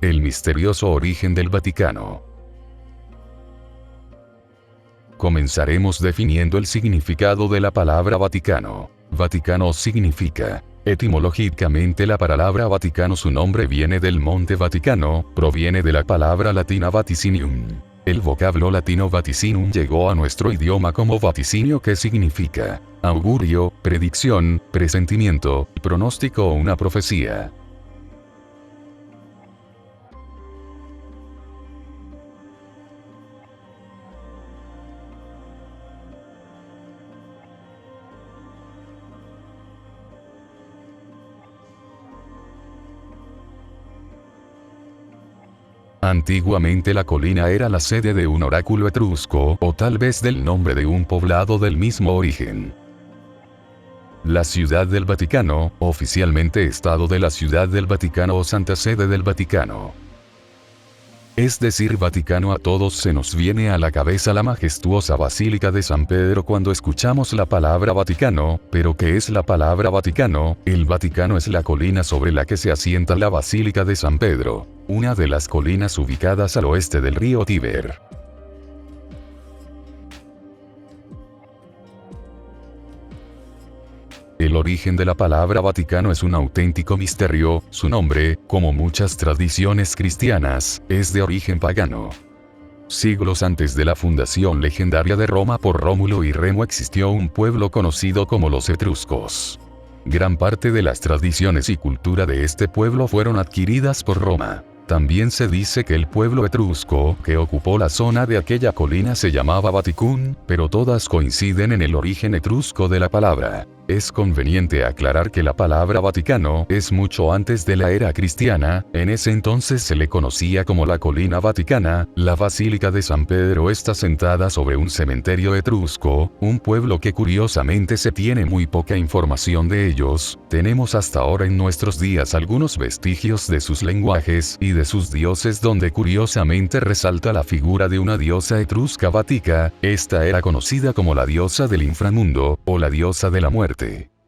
El misterioso origen del Vaticano. Comenzaremos definiendo el significado de la palabra Vaticano. Vaticano significa, etimológicamente la palabra Vaticano, su nombre viene del monte Vaticano, proviene de la palabra latina vaticinium. El vocablo latino vaticinum llegó a nuestro idioma como vaticinio, que significa augurio, predicción, presentimiento, pronóstico o una profecía. Antiguamente la colina era la sede de un oráculo etrusco, o tal vez del nombre de un poblado del mismo origen. La Ciudad del Vaticano, oficialmente Estado de la Ciudad del Vaticano o Santa Sede del Vaticano. Es decir, Vaticano, a todos se nos viene a la cabeza la majestuosa Basílica de San Pedro cuando escuchamos la palabra Vaticano, pero ¿qué es la palabra Vaticano? El Vaticano es la colina sobre la que se asienta la Basílica de San Pedro, una de las colinas ubicadas al oeste del río Tíber. El origen de la palabra Vaticano es un auténtico misterio. Su nombre, como muchas tradiciones cristianas, es de origen pagano. Siglos antes de la fundación legendaria de Roma por Rómulo y Remo existió un pueblo conocido como los etruscos. Gran parte de las tradiciones y cultura de este pueblo fueron adquiridas por Roma. También se dice que el pueblo etrusco que ocupó la zona de aquella colina se llamaba Vaticum, pero todas coinciden en el origen etrusco de la palabra. Es conveniente aclarar que la palabra Vaticano es mucho antes de la era cristiana. En ese entonces se le conocía como la colina vaticana. La Basílica de San Pedro está sentada sobre un cementerio etrusco, un pueblo que curiosamente se tiene muy poca información de ellos. Tenemos hasta ahora en nuestros días algunos vestigios de sus lenguajes y de sus dioses, donde curiosamente resalta la figura de una diosa etrusca Vatica. Esta era conocida como la diosa del inframundo, o la diosa de la muerte.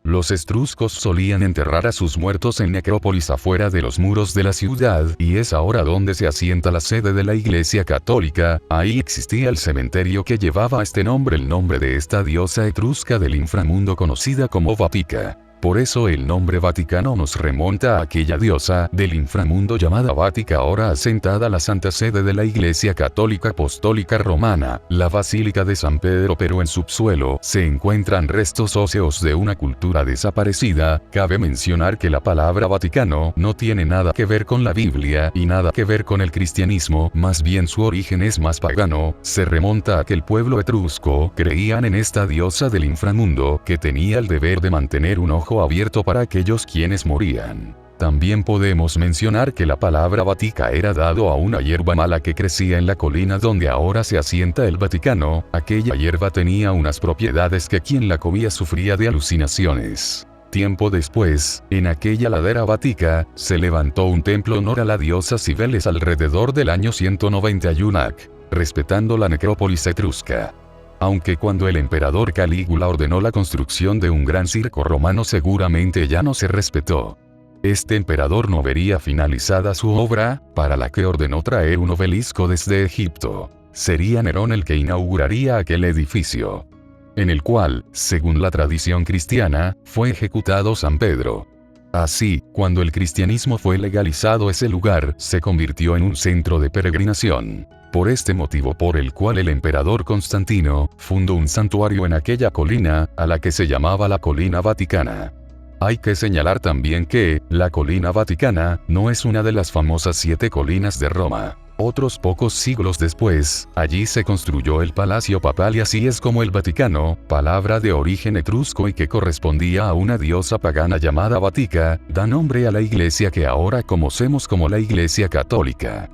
Los etruscos solían enterrar a sus muertos en necrópolis afuera de los muros de la ciudad, y es ahora donde se asienta la sede de la Iglesia Católica. Ahí existía el cementerio que llevaba este nombre, el nombre de esta diosa etrusca del inframundo conocida como Vatica. Por eso el nombre Vaticano nos remonta a aquella diosa del inframundo llamada Vatica, ahora asentada la Santa Sede de la Iglesia Católica Apostólica Romana, la Basílica de San Pedro. Pero en subsuelo se encuentran restos óseos de una cultura desaparecida. Cabe mencionar que la palabra Vaticano no tiene nada que ver con la Biblia y nada que ver con el cristianismo, más bien su origen es más pagano. Se remonta a que el pueblo etrusco creían en esta diosa del inframundo, que tenía el deber de mantener un ojo abierto para aquellos quienes morían. También podemos mencionar que la palabra Vatica era dado a una hierba mala que crecía en la colina donde ahora se asienta el Vaticano. Aquella hierba tenía unas propiedades que quien la comía sufría de alucinaciones. Tiempo después, en aquella ladera Vatica, se levantó un templo en honor a la diosa Cibeles alrededor del año 191 AC, respetando la necrópolis etrusca. Aunque cuando el emperador Calígula ordenó la construcción de un gran circo romano seguramente ya no se respetó. Este emperador no vería finalizada su obra, para la que ordenó traer un obelisco desde Egipto. Sería Nerón el que inauguraría aquel edificio, en el cual, según la tradición cristiana, fue ejecutado San Pedro. Así, cuando el cristianismo fue legalizado, ese lugar se convirtió en un centro de peregrinación. Por este motivo por el cual el emperador Constantino fundó un santuario en aquella colina, a la que se llamaba la Colina Vaticana. Hay que señalar también que, la Colina Vaticana, no es una de las famosas 7 colinas de Roma. Otros pocos siglos después, allí se construyó el Palacio Papal y así es como el Vaticano, palabra de origen etrusco y que correspondía a una diosa pagana llamada Vatica, da nombre a la iglesia que ahora conocemos como la Iglesia Católica.